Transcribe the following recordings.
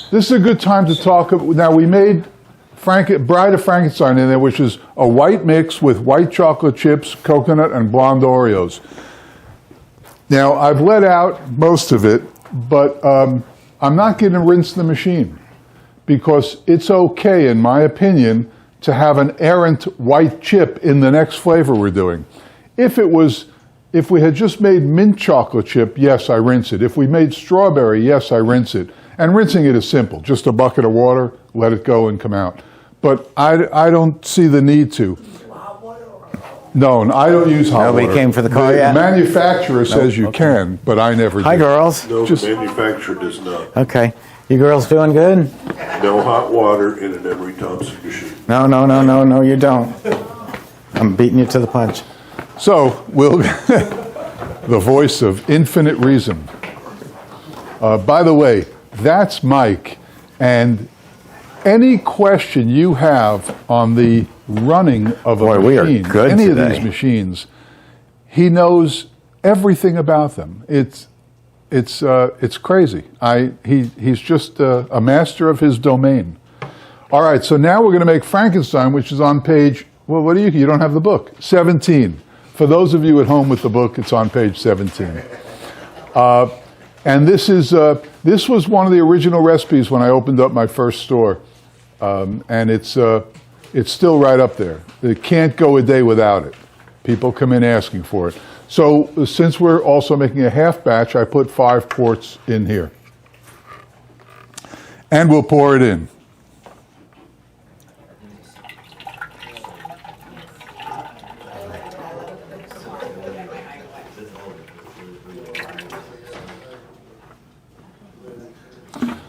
This is a good time to talk. Now, we made Bride of Frankenstein in there, which is a white mix with white chocolate chips, coconut, and blonde Oreos. Now, I've let out most of it, but I'm not going to rinse the machine because it's okay, in my opinion, to have an errant white chip in the next flavor we're doing. If we had just made mint chocolate chip, yes, I rinse it. If we made strawberry, yes, I rinse it. And rinsing it is simple. Just a bucket of water, let it go and come out. But I don't see the need to. No, I don't use hot water. Nobody came for the car yet? The manufacturer says you can, but I never do. Hi, girls. No, the manufacturer does not. Okay. You girls feeling good? No hot water in an Emery Thompson machine. No, you don't. I'm beating you to the punch. So, the voice of infinite reason. By the way, that's Mike, and any question you have on the running of a machine, any of these machines, he knows everything about them. It's crazy. He's just a master of his domain. All right, so now we're going to make Frankenstein, which is on page, well, what do you don't have the book, 17. For those of you at home with the book, it's on page 17. And this was one of the original recipes when I opened up my first store, and it's still right up there. It can't go a day without it. People come in asking for it. So since we're also making a half batch, I put 5 quarts in here, and we'll pour it in.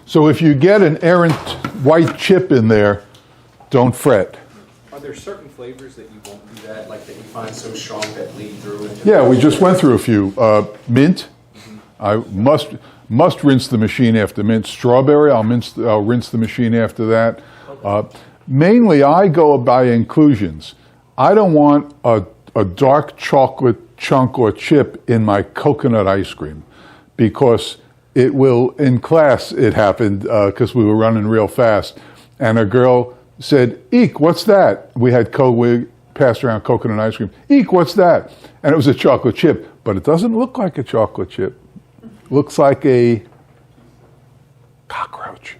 So if you get an errant white chip in there, don't fret. Are there certain flavors that you won't do that, like that you find so strong that lead through it? Yeah, we just went through a few. Mint, I must rinse the machine after mint. Strawberry, I'll rinse the machine after that. Mainly, I go by inclusions. I don't want a dark chocolate chunk or chip in my coconut ice cream because it will, in class, it happened because we were running real fast, and a girl said, "Eek, what's that?" We passed around coconut ice cream. "Eek, what's that?" And it was a chocolate chip, but it doesn't look like a chocolate chip. It looks like a cockroach.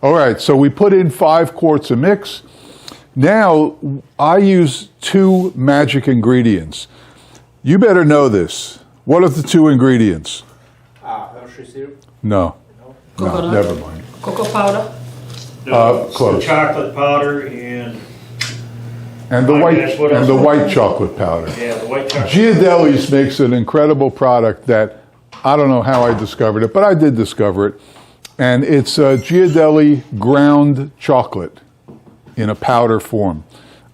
All right, so we put in 5 quarts of mix. Now, I use 2 magic ingredients. You better know this. What are the 2 ingredients? No. No, never mind. Cocoa powder? Close. Chocolate powder and the white chocolate powder. Yeah, the white chocolate. Ghirardelli's makes an incredible product that I don't know how I discovered it, but I did discover it. And it's Ghirardelli ground chocolate in a powder form.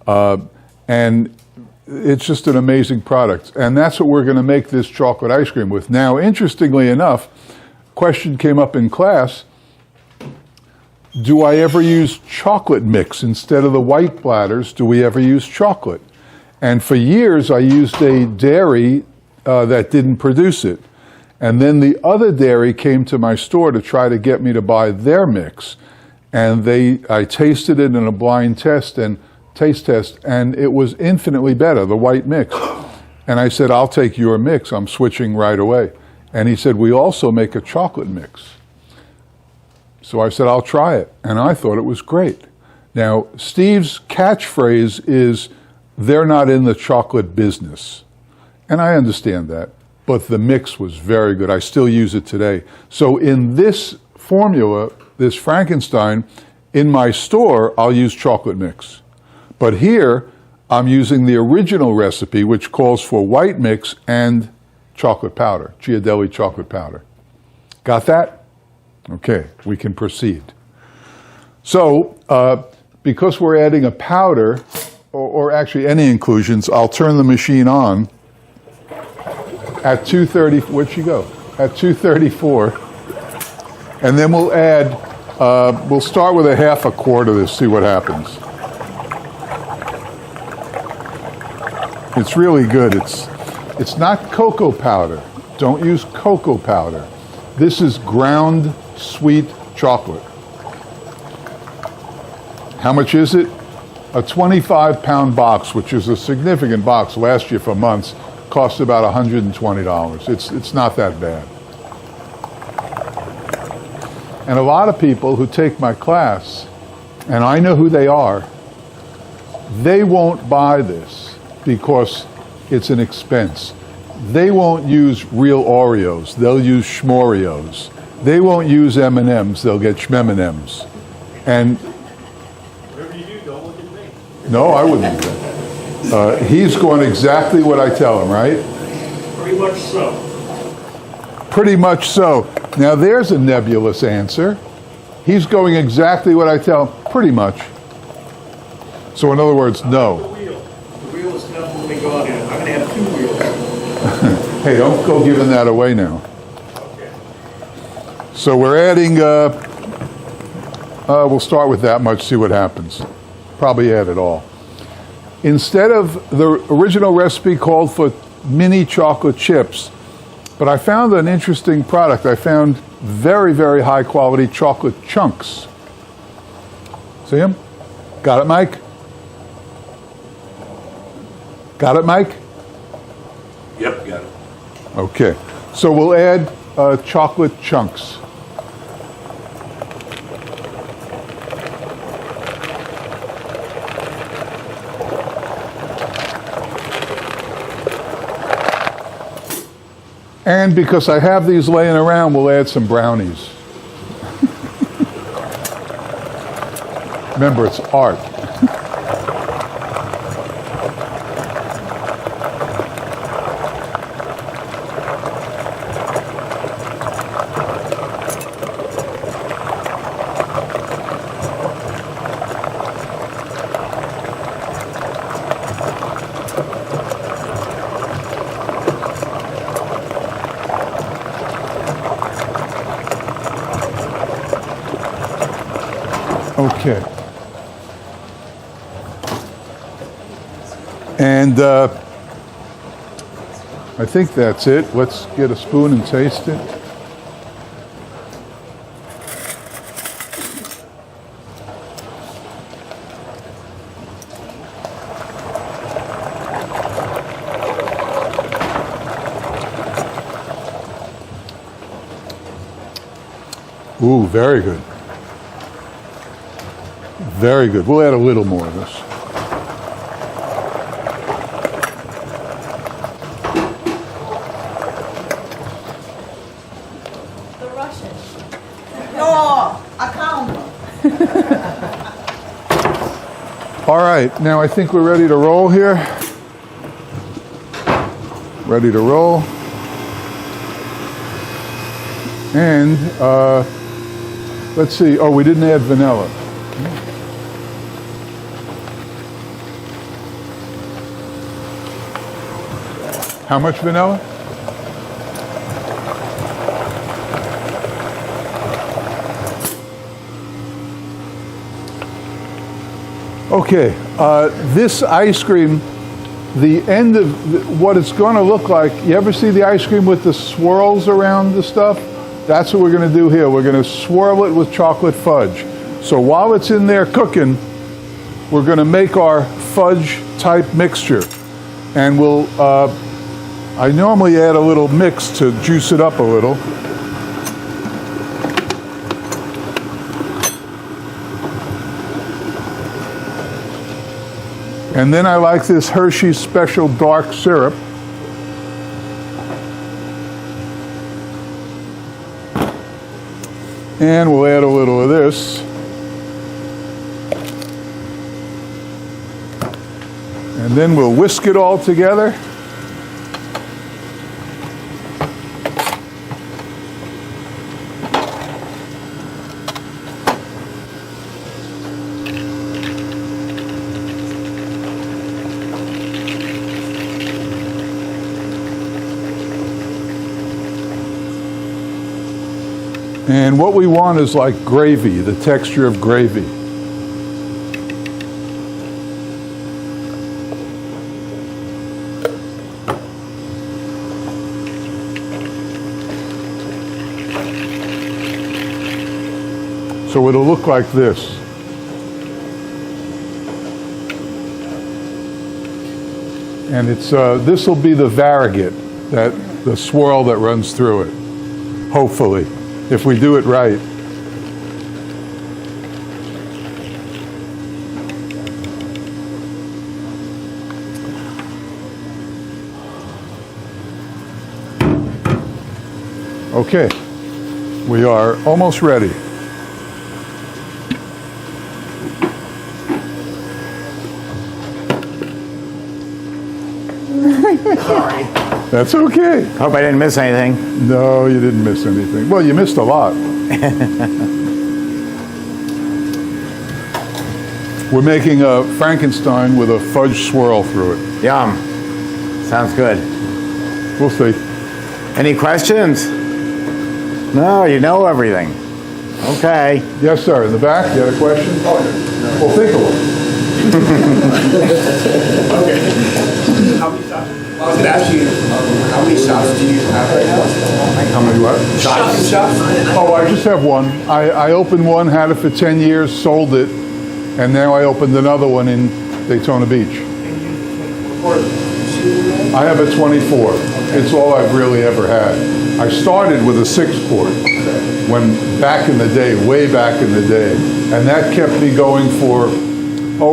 And it's just an amazing product. And that's what we're going to make this chocolate ice cream with. Now, interestingly enough, question came up in class, do I ever use chocolate mix instead of the white bladders? Do we ever use chocolate? And for years, I used a dairy that didn't produce it. And then the other dairy came to my store to try to get me to buy their mix. And I tasted it in a blind taste test, and it was infinitely better, the white mix. And I said, I'll take your mix. I'm switching right away. And he said, we also make a chocolate mix. So I said, I'll try it. And I thought it was great. Now, Steve's catchphrase is, they're not in the chocolate business. And I understand that. But the mix was very good. I still use it today. So in this formula, this Frankenstein, in my store, I'll use chocolate mix. But here, I'm using the original recipe, which calls for white mix and chocolate powder, Ghirardelli chocolate powder. Got that? Okay, we can proceed. So, because we're adding a powder, or actually any inclusions, I'll turn the machine on at 230, where'd she go? At 234. And then we'll add We'll start with a half a quart of this, see what happens. It's really good. It's not cocoa powder. Don't use cocoa powder. This is ground sweet chocolate. How much is it? A 25-pound box, which is a significant box, lasts you for months, costs about $120. It's not that bad. And a lot of people who take my class, and I know who they are, they won't buy this because it's an expense. They won't use real Oreos. They'll use Schmoreos. They won't use M&Ms. They'll get Schmem&Ms. And Whatever you do, don't look at me. no, I wouldn't do that. He's going exactly what I tell him, right? Pretty much so. Pretty much so. Now there's a nebulous answer. He's going exactly what I tell him, pretty much. So in other words, The no. wheel. The wheel is definitely gone in. I'm going to have 2 wheels. Hey, don't go giving that away now. Okay. So we're adding, we'll start with that much, see what happens. Probably add it all. Instead of the original recipe called for mini chocolate chips, but I found an interesting product. I found very, very high quality chocolate chunks. See them? Got it, Mike? Got it, Mike? Yep, got it. Okay. So we'll add chocolate chunks. And because I have these laying around, we'll add some brownies. Remember, it's art. Okay. And I think that's it. Let's get a spoon and taste it. Ooh, very good. Very good. We'll add a little more of this. The Russian. No, I can't. All right, now I think we're ready to roll here. Ready to roll. And let's see. Oh, we didn't add vanilla. How much vanilla? Okay, this ice cream, the end of what it's going to look like, you ever see the ice cream with the swirls around the stuff? That's what we're going to do here. We're going to swirl it with chocolate fudge. So while it's in there cooking, we're going to make our fudge type mixture. And we'll, I normally add a little mix to juice it up a little. And then I like this Hershey's Special Dark Syrup. And we'll add a little of this. And then we'll whisk it all together. And what we want is like gravy, the texture of gravy. So it'll look like this. And it's this will be the variegate, the swirl that runs through it, hopefully, if we do it right. Okay, we are almost ready. Sorry. That's okay. Hope I didn't miss anything. No, you didn't miss anything. Well, you missed a lot. We're making a Frankenstein with a fudge swirl through it. Yum. Sounds good. We'll see. Any questions? No, you know everything. Okay. Yes, sir. In the back, you had a question? Well, think of one. How many shops? I was gonna ask you, how many shops do you have right now? How many what? Shops? Oh, I just have one. I opened one, had it for 10 years, sold it, and now I opened another one in Daytona Beach. I have a 24. It's all I've really ever had. I started with a 6-quart when back in the day, way back in the day, and that kept me going for,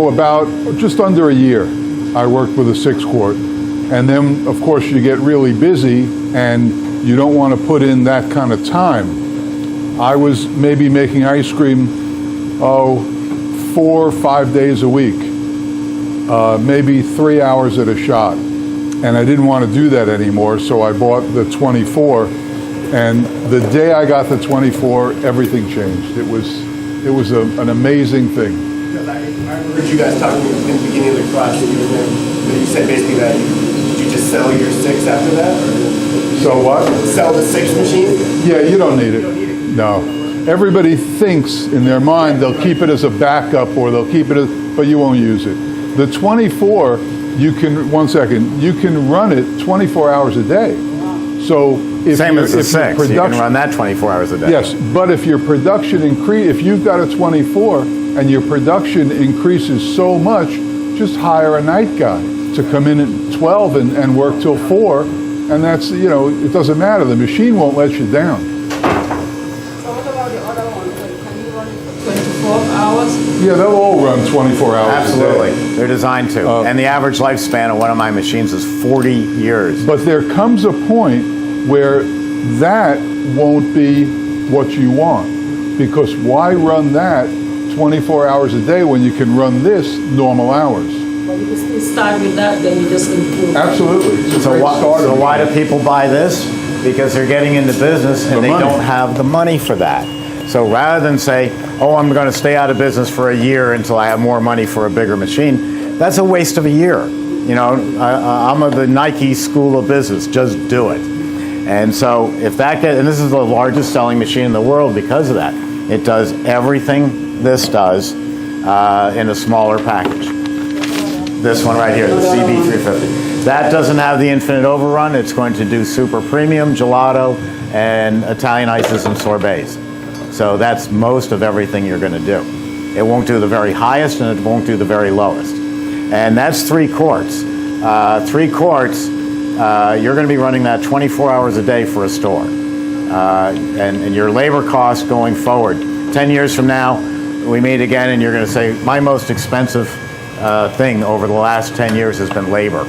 about just under a year. I worked with a 6-quart. And then, of course, you get really busy and you don't want to put in that kind of time. I was maybe making ice cream, 4 or 5 days a week, maybe 3 hours at a shot. And I didn't want to do that anymore, so I bought the 24. And the day I got the 24, everything changed. It was an amazing thing. Because I heard you guys talking in the beginning of the class that you said basically that did you just sell your 6 after that? Or So what? sell the 6 machine? Yeah, you don't need it. No. Everybody thinks in their mind they'll keep it as a backup or they'll keep it as, but you won't use it. The 24, you can run it 24 hours a day. So if Same as the if your 6. You can run that 24 hours a day. Yes, but if your production if you've got a 24 and your production increases so much, just hire a night guy to come in at 12 and work till 4, and that's, it doesn't matter. The machine won't let you down. So what about the other one? Can you run it for 24 hours? Yeah, they'll all run 24 hours Absolutely. a day. They're designed to. And the average lifespan of one of my machines is 40 years. But there comes a point where that won't be what you want. Because why run that 24 hours a day when you can run this normal hours? But you can still start with that, then you just improve. Absolutely. It's a So great starter. why do people buy this? Because they're getting into business and The they money. don't have the money for that. So rather than say, I'm going to stay out of business for a year until I have more money for a bigger machine, that's a waste of a year. I'm of the Nike school of business. Just do it. And so and this is the largest selling machine in the world because of that. It does everything this does in a smaller package. This one right here, the CB350. That doesn't have the infinite overrun. It's going to do super premium, gelato, and Italian ices and sorbets. So that's most of everything you're going to do. It won't do the very highest and it won't do the very lowest. And that's 3 quarts. 3 quarts, you're going to be running that 24 hours a day for a store. And your labor costs going forward. 10 years from now, we meet again and you're going to say, my most expensive thing over the last 10 years has been labor.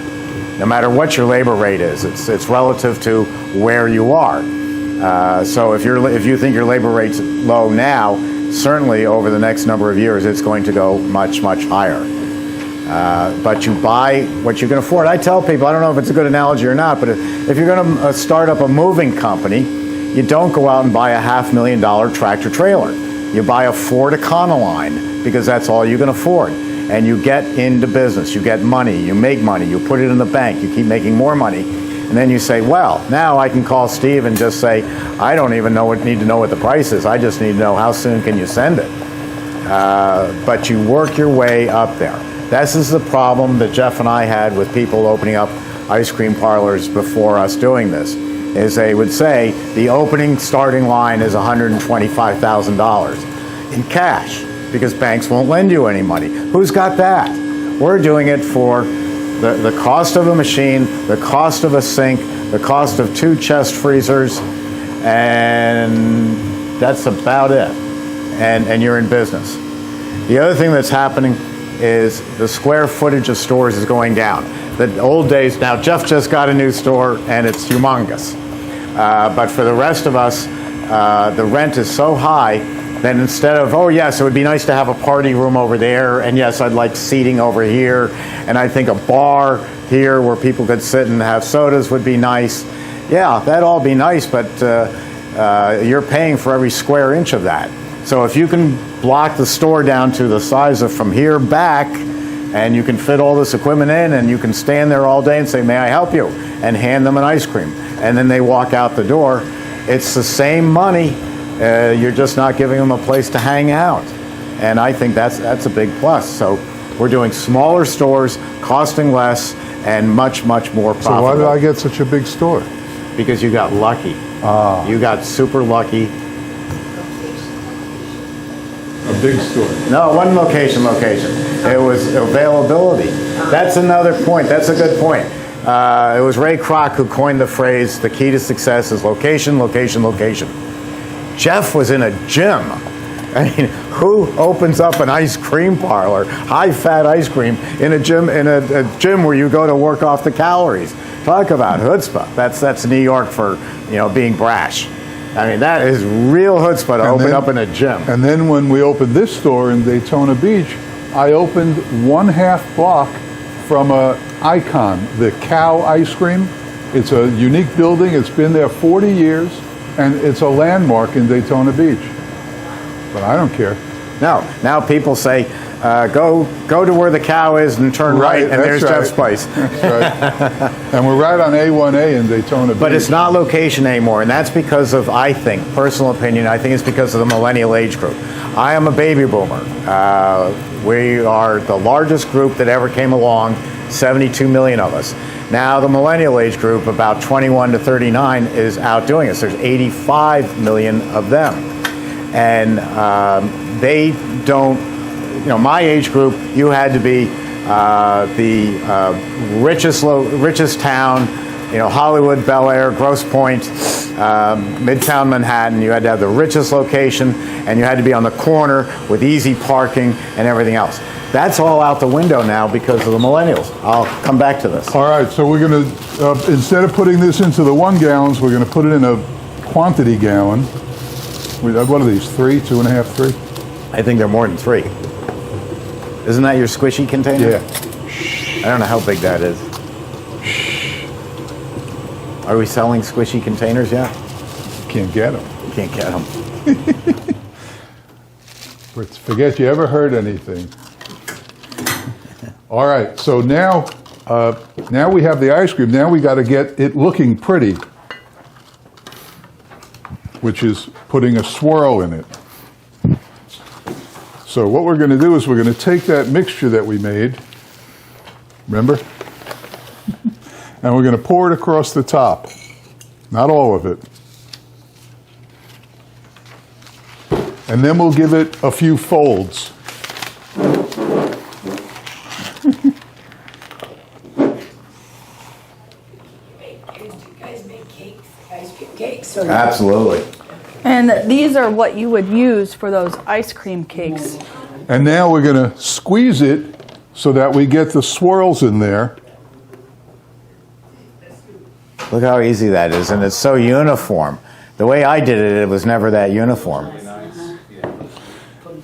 No matter what your labor rate is, it's relative to where you are. So if you think your labor rate's low now, certainly over the next number of years, it's going to go much, much higher. But you buy what you can afford. I tell people, I don't know if it's a good analogy or not, but if you're going to start up a moving company, you don't go out and buy a $500,000 tractor trailer. You buy a Ford Econoline because that's all you can afford. And you get into business, you get money, you make money, you put it in the bank, you keep making more money. And then you say, well, now I can call Steve and just say, I don't even need to know what the price is. I just need to know how soon can you send it. But you work your way up there. This is the problem that Jeff and I had with people opening up ice cream parlors before us doing this, is they would say the opening starting line is $125,000 in cash because banks won't lend you any money. Who's got that? We're doing it for the cost of a machine, the cost of a sink, the cost of 2 chest freezers, and that's about it. And you're in business. The other thing that's happening is the square footage of stores is going down. The old days, now Jeff just got a new store and it's humongous. But for the rest of us, the rent is so high that instead of, oh yes, it would be nice to have a party room over there, and yes, I'd like seating over here, and I think a bar here where people could sit and have sodas would be nice. Yeah, that'd all be nice, but you're paying for every square inch of that. So if you can block the store down to the size of from here back, and you can fit all this equipment in, and you can stand there all day and say, may I help you? And hand them an ice cream. And then they walk out the door. It's the same money. You're just not giving them a place to hang out. And I think that's a big plus. So we're doing smaller stores, costing less, and much, much more profitable. So why did I get such a big store? Because you got lucky. You got super lucky. A big store. No, it wasn't location. It was availability. That's another point. That's a good point. It was Ray Kroc who coined the phrase, the key to success is location, location, location. Jeff was in a gym. I mean, who opens up an ice cream parlor, high-fat ice cream, in a gym where you go to work off the calories? Talk about chutzpah. That's New York for, being brash. I mean, that is real chutzpah to open up in a gym. And then when we opened this store in Daytona Beach, I opened 1/2 block from a icon, the Cow Ice Cream. It's a unique building. It's been there 40 years, and it's a landmark in Daytona Beach. But I don't care. No, now people say, go to where the cow is and turn right, and there's Jeff's place. That's right. And we're right on A1A in Daytona Beach. But it's not location anymore, and that's because of, I think, personal opinion, I think it's because of the millennial age group. I am a baby boomer. We are the largest group that ever came along, 72 million of us. Now the millennial age group, about 21 to 39, is outdoing us. There's 85 million of them. And they don't, my age group, you had to be the richest town, Hollywood, Bel Air, Grosse Pointe, Midtown Manhattan. You had to have the richest location, and you had to be on the corner with easy parking and everything else. That's all out the window now because of the millennials. I'll come back to this. All right, so we're going to, instead of putting this into the 1 gallons, we're going to put it in a quantity gallon. What are these, 3, 2.5, 3? I think they're more than 3. Isn't that your squishy container? Yeah. I don't know how big that is. Are we selling squishy containers yet? Can't get them. You can't get them. Forget you ever heard anything. All right, so now we have the ice cream. Now we got to get it looking pretty, which is putting a swirl in it. So what we're going to do is we're going to take that mixture that we made, remember? And we're going to pour it across the top. Not all of it. And then we'll give it a few folds. Absolutely. And these are what you would use for those ice cream cakes. And now we're going to squeeze it so that we get the swirls in there. Look how easy that is, and it's so uniform. The way I did it, it was never that uniform.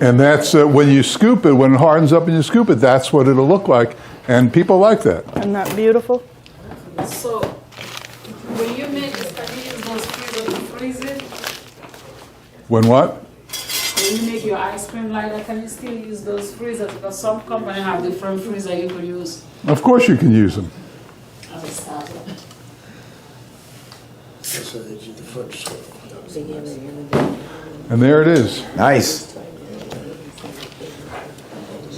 And that's when you scoop it, when it hardens up and you scoop it, that's what it'll look like. And people like that. Isn't that beautiful? So, when you make this, can you use those freezer to freeze it? When what? When you make your ice cream like that, can you still use those freezers? Because some companies have different freezer you could use. Of course you can use them. As a starter. And there it is. Nice.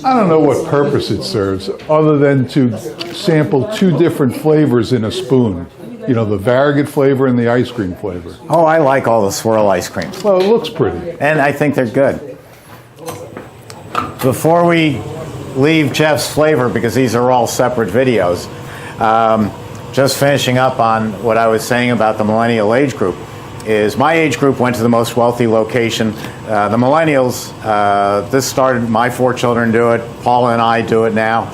I don't know what purpose it serves, other than to sample two different flavors in a spoon. You know, the Variegated flavor and the ice cream flavor. Oh, I like all the swirl ice creams. Well, it looks pretty. And I think they're good. Before we leave Jeff's flavor, because these are all separate videos, just finishing up on what I was saying about the millennial age group, is my age group went to the most wealthy location. The millennials, this started, my 4 children do it, Paula and I do it now.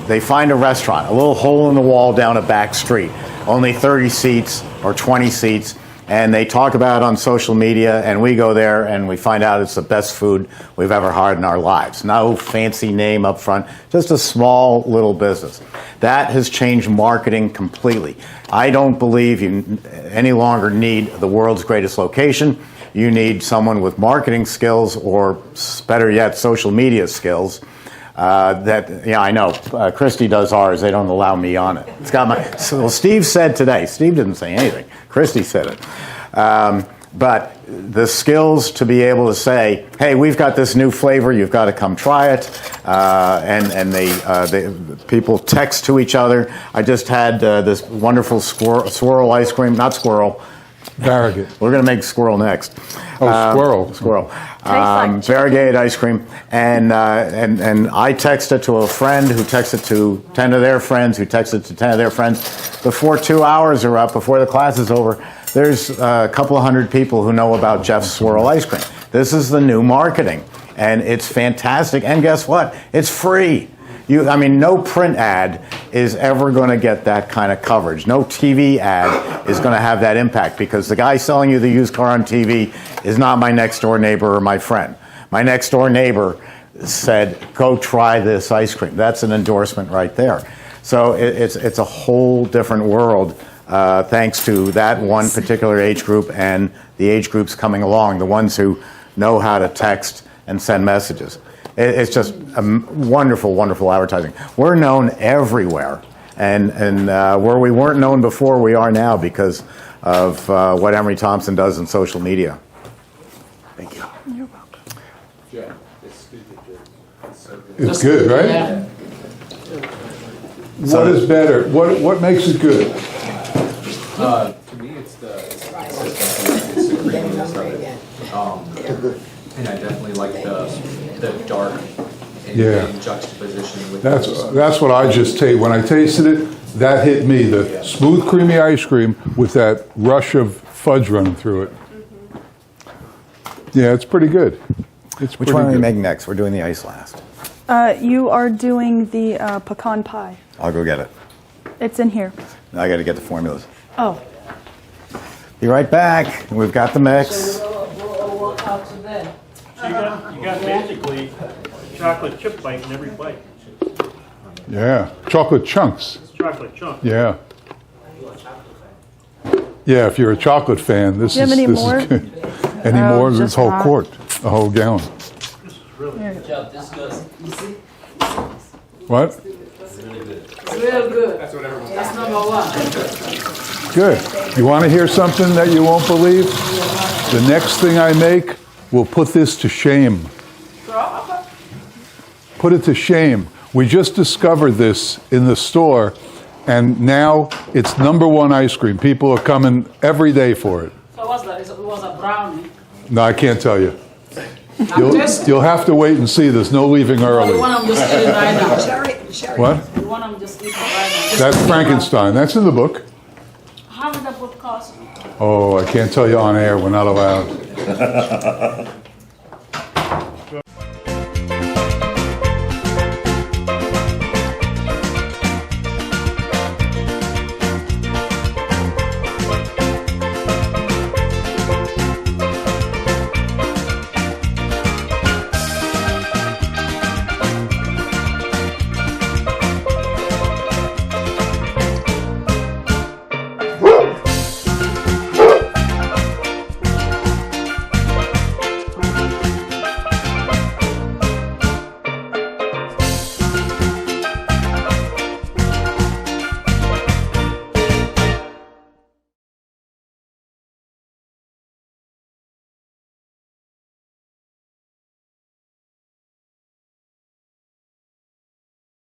They find a restaurant, a little hole in the wall down a back street, only 30 seats or 20 seats, and they talk about it on social media, and we go there and we find out it's the best food we've ever had in our lives. No fancy name up front, just a small little business. That has changed marketing completely. I don't believe you any longer need the world's greatest location. You need someone with marketing skills, or better yet, social media skills. I know. Christy does ours. They don't allow me on it. It's got my. So Steve said today. Steve didn't say anything. Christy said it. But the skills to be able to say, "Hey, we've got this new flavor. You've got to come try it," and people text to each other. I just had this wonderful swirl ice cream. Not squirrel. Variegated. We're going to make squirrel next. Oh, squirrel. Squirrel. like Variegated ice cream. And I texted to a friend who texted to 10 of their friends, who texted to 10 of their friends. Before 2 hours are up, before the class is over, there's a couple of hundred people who know about Jeff's Swirl Ice Cream. This is the new marketing. And it's fantastic. And guess what? It's free. No print ad is ever going to get that kind of coverage. No TV ad is going to have that impact, because the guy selling you the used car on TV is not my next door neighbor or my friend. My next door neighbor said, "Go try this ice cream." That's an endorsement right there. So it's a whole different world, thanks to that one particular age group and the age groups coming along, the ones who know how to text and send messages. It's just a wonderful, wonderful advertising. We're known everywhere, and where we weren't known before, we are now, because of what Emery Thompson does in social media. Thank you. You're welcome. Yeah, it's stupid good. It's so good. It's good, right? What is better? What makes it good? To me, it's the consistency, it's the creaminess of it. And I definitely like the dark in juxtaposition with That's what I just tasted. When I tasted it, that hit me. The smooth, creamy ice cream with that rush of fudge running through it. Yeah, it's pretty good. Which one are we making next? We're doing the ice last. You are doing the pecan pie. I'll go get it. It's in here. I got to get the formulas. Oh. Be right back. We've got the mix. We'll work out today. So you got basically chocolate chip bite in every bite. Yeah, chocolate chunks. It's chocolate chunk. Yeah. Yeah, if you're a chocolate fan, this Do you is have any this more? is good. Any more? This just whole not. quart, a whole gallon. This is really What? It's real good. That's what everyone. That's number one. Good. You want to hear something that you won't believe? The next thing I make will put this to shame. Put it to shame. We just discovered this in the store, and now it's #1 ice cream. People are coming every day for it. So what's that? It was a brownie. No, I can't tell you. I'm just. You'll have to wait and see. There's no leaving The early. one I'm just eating right now. What? The one I'm just eating right now. That's Frankenstein. That's in the book. How much that would cost? Oh, I can't tell you on air. We're not allowed.